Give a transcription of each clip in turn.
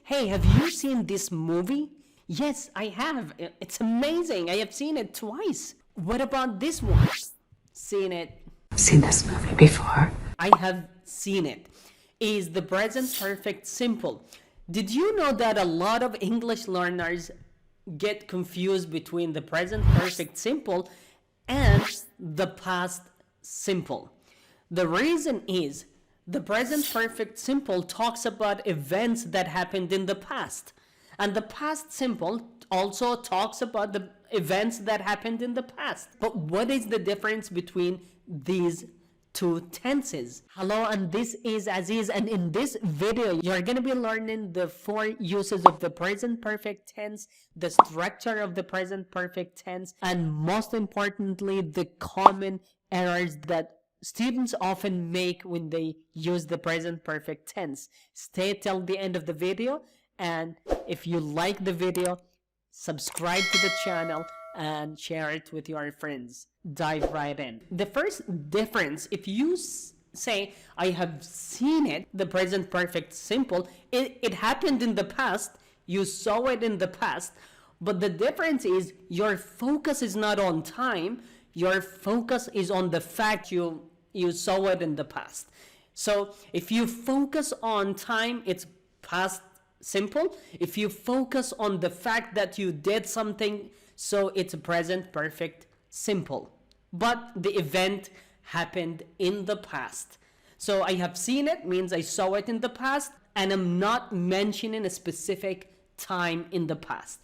Hey, have you seen this movie? Yes, I have. It's amazing. I have seen it twice. What about this one? Seen it. I've seen this movie before. I have seen it. Is the present perfect simple? Did you know that a lot of English learners get confused between the present perfect simple and the past simple? The reason is the present perfect simple talks about events that happened in the past, and the past simple also talks about the events that happened in the past. But what is the difference between these two tenses? Hello, and this is Aziz, and in this video you're going to be learning the 4 uses of the present perfect tense, the structure of the present perfect tense, and most importantly the common errors that students often make when they use the present perfect tense. Stay till the end of the video, and if you like the video, subscribe to the channel and share it with your friends. Dive right in. The first difference, if you say I have seen it, the present perfect simple, it happened in the past, you saw it in the past, but the difference is your focus is not on time, your focus is on the fact you saw it in the past. So if you focus on time, it's past simple. If you focus on the fact that you did something, so it's a present perfect simple. But the event happened in the past. So I have seen it means I saw it in the past, and I'm not mentioning a specific time in the past.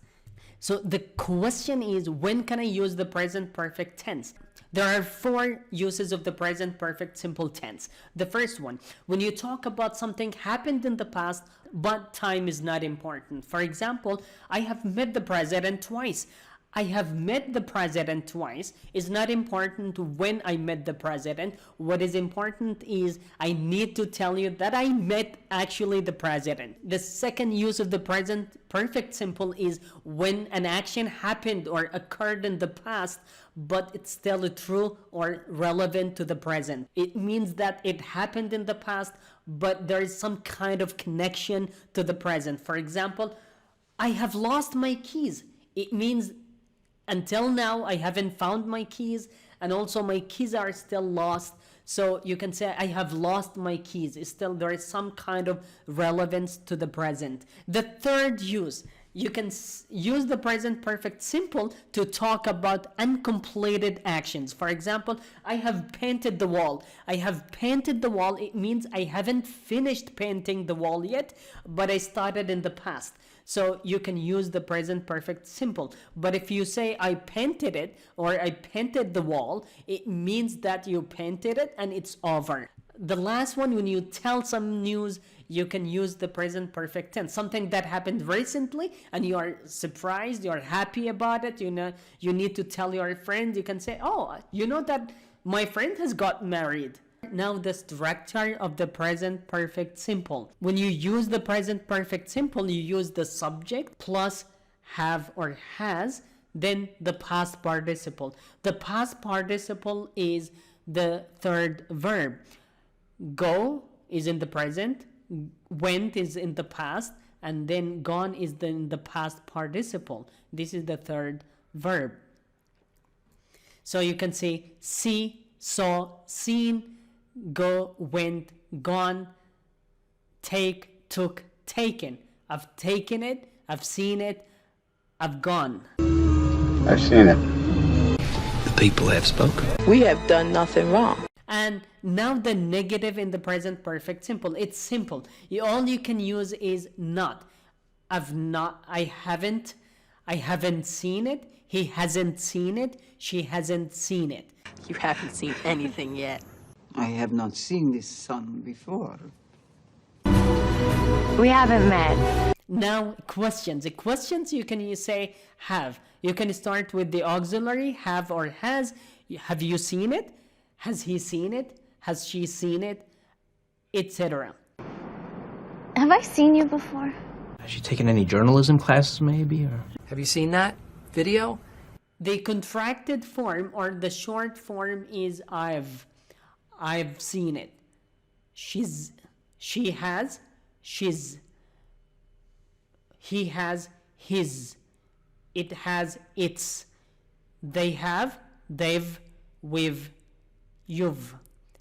So the question is, when can I use the present perfect tense? There are 4 uses of the present perfect simple tense. The first one, when you talk about something happened in the past, but time is not important. For example, I have met the president twice. I have met the president twice is not important when I met the president. What is important is I need to tell you that I met actually the president. The second use of the present perfect simple is when an action happened or occurred in the past, but it's still true or relevant to the present. It means that it happened in the past, but there is some kind of connection to the present. For example, I have lost my keys. It means until now I haven't found my keys, and also my keys are still lost. So you can say I have lost my keys. It's still, there is some kind of relevance to the present. The third use, you can use the present perfect simple to talk about uncompleted actions. For example, I have painted the wall. I have painted the wall. It means I haven't finished painting the wall yet, but I started in the past. So you can use the present perfect simple. But if you say I painted it or I painted the wall, it means that you painted it and it's over. The last one, when you tell some news, you can use the present perfect tense. Something that happened recently and you are surprised, you're happy about it, you know, you need to tell your friend, you can say, oh, you know that my friend has got married. Now the structure of the present perfect simple. When you use the present perfect simple, you use the subject plus have or has, then the past participle. The past participle is the third verb. Go is in the present, went is in the past, and then gone is in the past participle. This is the third verb. So you can say see, saw, seen, go, went, gone, take, took, taken. I've taken it, I've seen it, I've gone. I've seen it. The people have spoken. We have done nothing wrong. And now the negative in the present perfect simple. It's simple. All you can use is not. I haven't seen it, he hasn't seen it, she hasn't seen it. You haven't seen anything yet. I have not seen this sun before. We haven't met. Now questions. The questions you can say have. You can start with the auxiliary have or has. Have you seen it? Has he seen it? Has she seen it? Etc. Have I seen you before? Has she taken any journalism classes maybe? Or Have you seen that video? The contracted form or the short form is I've seen it. She has, she's. He has his. It has its. They have, they've, we've, you've.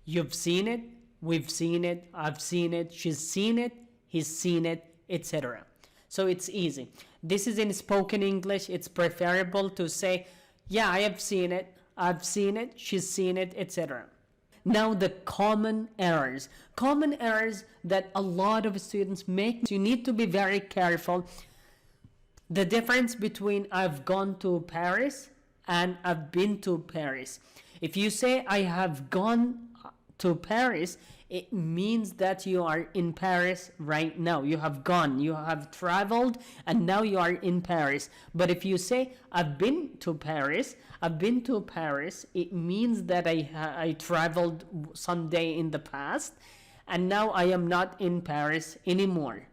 You've seen it, we've seen it, I've seen it, she's seen it, he's seen it, etc. So it's easy. This is in spoken English. It's preferable to say, yeah, I have seen it, I've seen it, she's seen it, etc. Now the common errors. Common errors that a lot of students make. You need to be very careful. The difference between I've gone to Paris and I've been to Paris. If you say I have gone to Paris, it means that you are in Paris right now. You have gone, you have traveled, and now you are in Paris. But if you say I've been to Paris, it means that I traveled someday in the past, and now I am not in Paris anymore.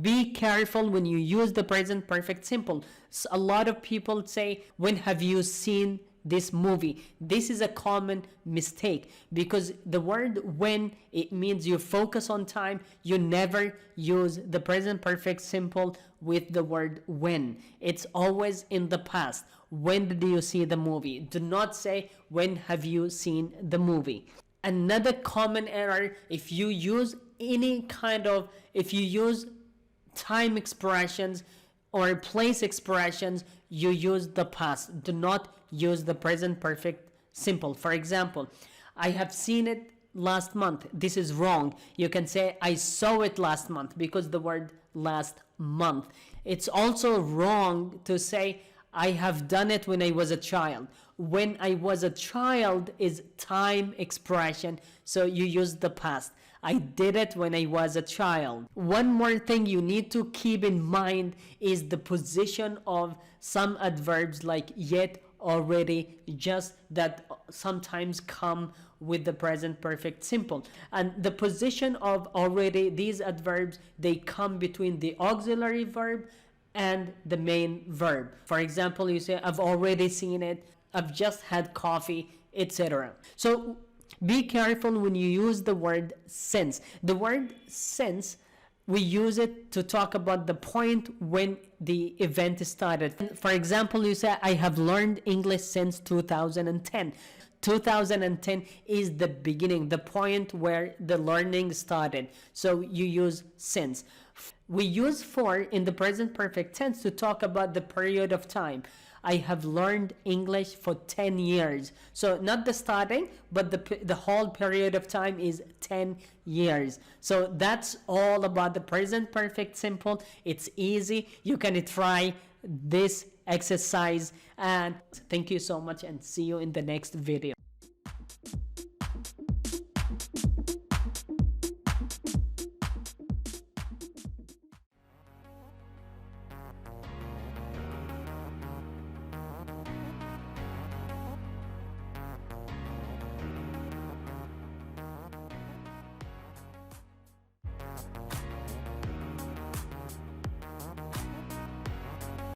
Be careful when you use the present perfect simple. A lot of people say, when have you seen this movie? This is a common mistake, because the word when, it means you focus on time. You never use the present perfect simple with the word when. It's always in the past. When did you see the movie? Do not say when have you seen the movie. Another common error, if you use time expressions or place expressions, you use the past. Do not use the present perfect simple. For example, I have seen it last month. This is wrong. You can say I saw it last month, because the word last month. It's also wrong to say I have done it when I was a child. When I was a child is time expression, so you use the past. I did it when I was a child. One more thing you need to keep in mind is the position of some adverbs like yet, already, just, that sometimes come with the present perfect simple. And the position of already, these adverbs, they come between the auxiliary verb and the main verb. For example, you say I've already seen it, I've just had coffee, etc. So be careful when you use the word since. The word since, we use it to talk about the point when the event started. For example, you say I have learned English since 2010. 2010 is the beginning, the point where the learning started. So you use since. We use for in the present perfect tense to talk about the period of time. I have learned English for 10 years. So not the starting, but the whole period of time is 10 years. So that's all about the present perfect simple. It's easy. You can try this exercise. And thank you so much, and see you in the next video.